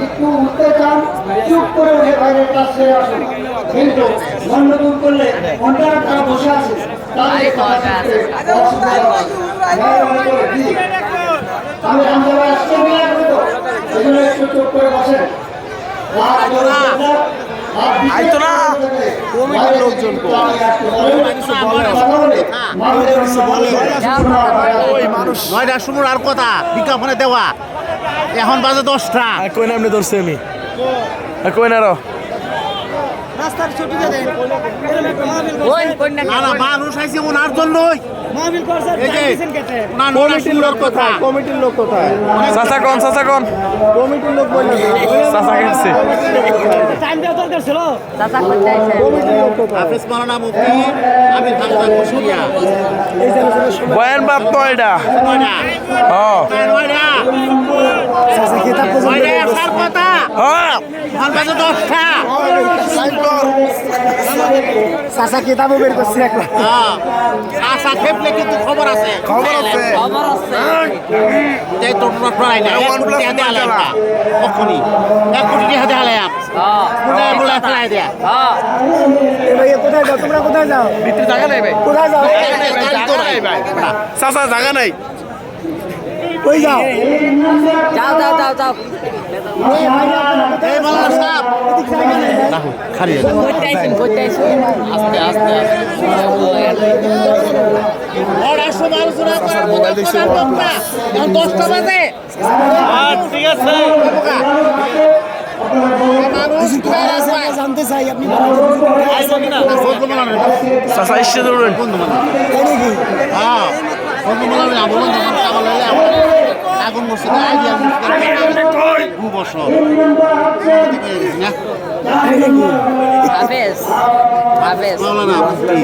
একটু উঠতে চান চুপ করে উঠে বাইরের কাজ সেরে আসুন, কিন্তু মন্ড দূর করলে অন্যরা তারা বসে আছে আমি রামদেবা আসতে বিয়ে করবো, এই জন্য একটু চুপ করে বসেন। নয়টার সময় আর কথা বিজ্ঞাপনে দেওয়া, এখন বাজে 10টা। কই নামনে ধরছি আমি কই না না মানুষ আইছে ওনার জন্যই। কমিটির লোক কোথায়? চাচা কোন কমিটির লোক বললেন চাচা গেছে হাফেজ মাওলানা মুফতি আমির হামজা কুশিয়া বয়ান বাপ তো এটা চাচা কিতাবও বের করছি একবার। আশা খেপলে কিন্তু খবর আছে কোথায় যাও তোমরা, কোথায় যাও? জায়গা নাই ভাই, কোথায় যাও? চাচা জায়গা নাই, কই যাও? খালি জানতে চাই আপনি চাচা এসে ধরুন আগুন মসজিদে আইডিয়া 2 বছর মাওলানা মুফতি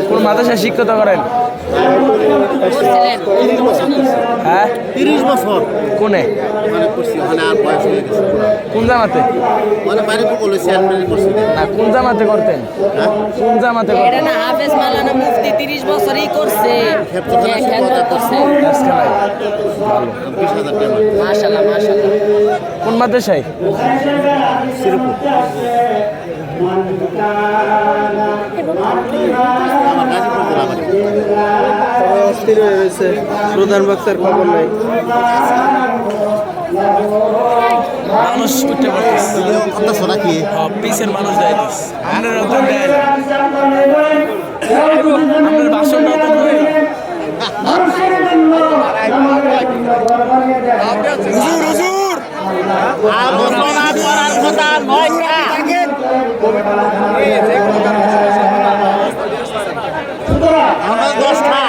কোন মাদ্রাসায় শিক্ষকতা করেন? হ্যাঁ 30 বছর কোনে মানে করছি, ওখানে আর বয়স হয়ে গেছে। কোন জামাতে? মানে বাইরে তো বলেছি না কোন জামাতে করতেন? কোন জামাতে করতেন? না হাফেজ মাওলানা মুফতি 30 বছরই করছে, করছে। মাশাআল্লাহ মাশাআল্লাহ। কোন মাদ্রাসায়? শ্রীপুর। অস্থির হয়ে গেছে, প্রধান বক্তার খবর নাই। মানুষ করতে পারতেছে নাকি পিসের মানুষ দেয় আপনার বাসন আলোচনা করার কথা নয়। আমরা 10টা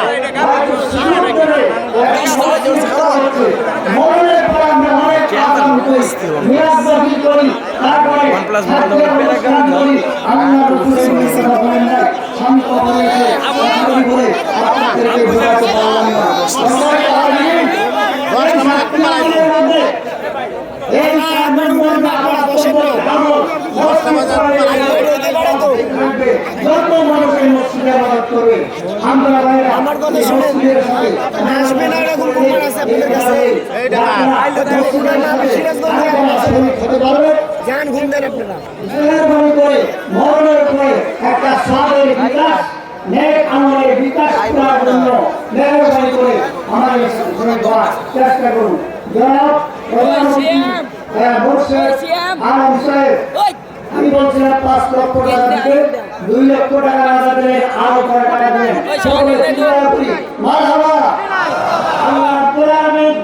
আমার কথা শুনে আসবে না, এরকম প্রমাণ আছে আপনাদের কাছে? যান ঘুম দেন আপনারা। একটা সাদের বিকাশ, নেক আমলের বিকাশ করার জন্য মেহরবানি করে আমাদের চেষ্টা করুন। আমি বলছিলাম 5 লক্ষ টাকা দিতে, 2 লক্ষ টাকা না দিলে আরো কয় টাকা দেন? মারহাবা। আল্লাহ রাব্বুল আলামিন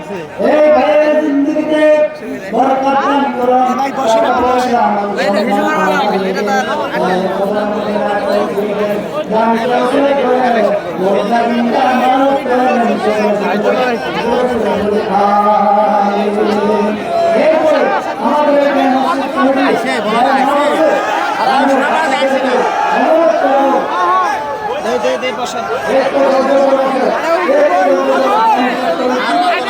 এই ভাইয়ের জিন্দেগিতে বরকত দান করুন। আমাদের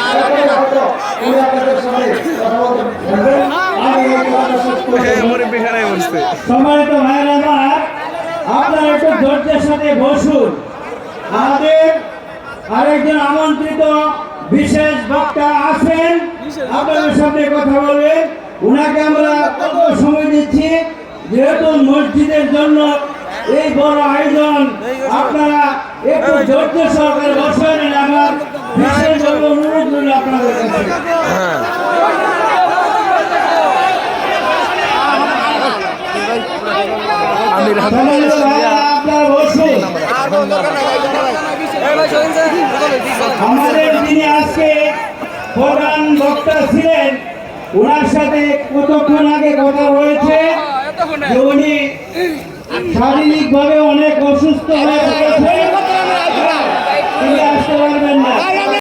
আমাদের সাথে বসুন। আমাদের আরেকজন আমন্ত্রিত বিশেষ বক্তা আছেন, আপনাদের সাথে কথা বলবেন। উনাকে আমরা অল্প সময় দিচ্ছি, যেহেতু মসজিদের জন্য এই বড় আয়োজন, আপনারা একটু ধৈর্য সহকারে বসেন। আমার বিশেষভাবে অনুরোধ রইল আপনাদের কাছে। আপনারা বসুন। আমাদের যিনি আজকে প্রধান বক্তা ছিলেন, ওনার সাথে কতক্ষণ আগে কথা হয়েছে যে উনি শারীরিকভাবে অনেক অসুস্থ হয়ে পড়েছে।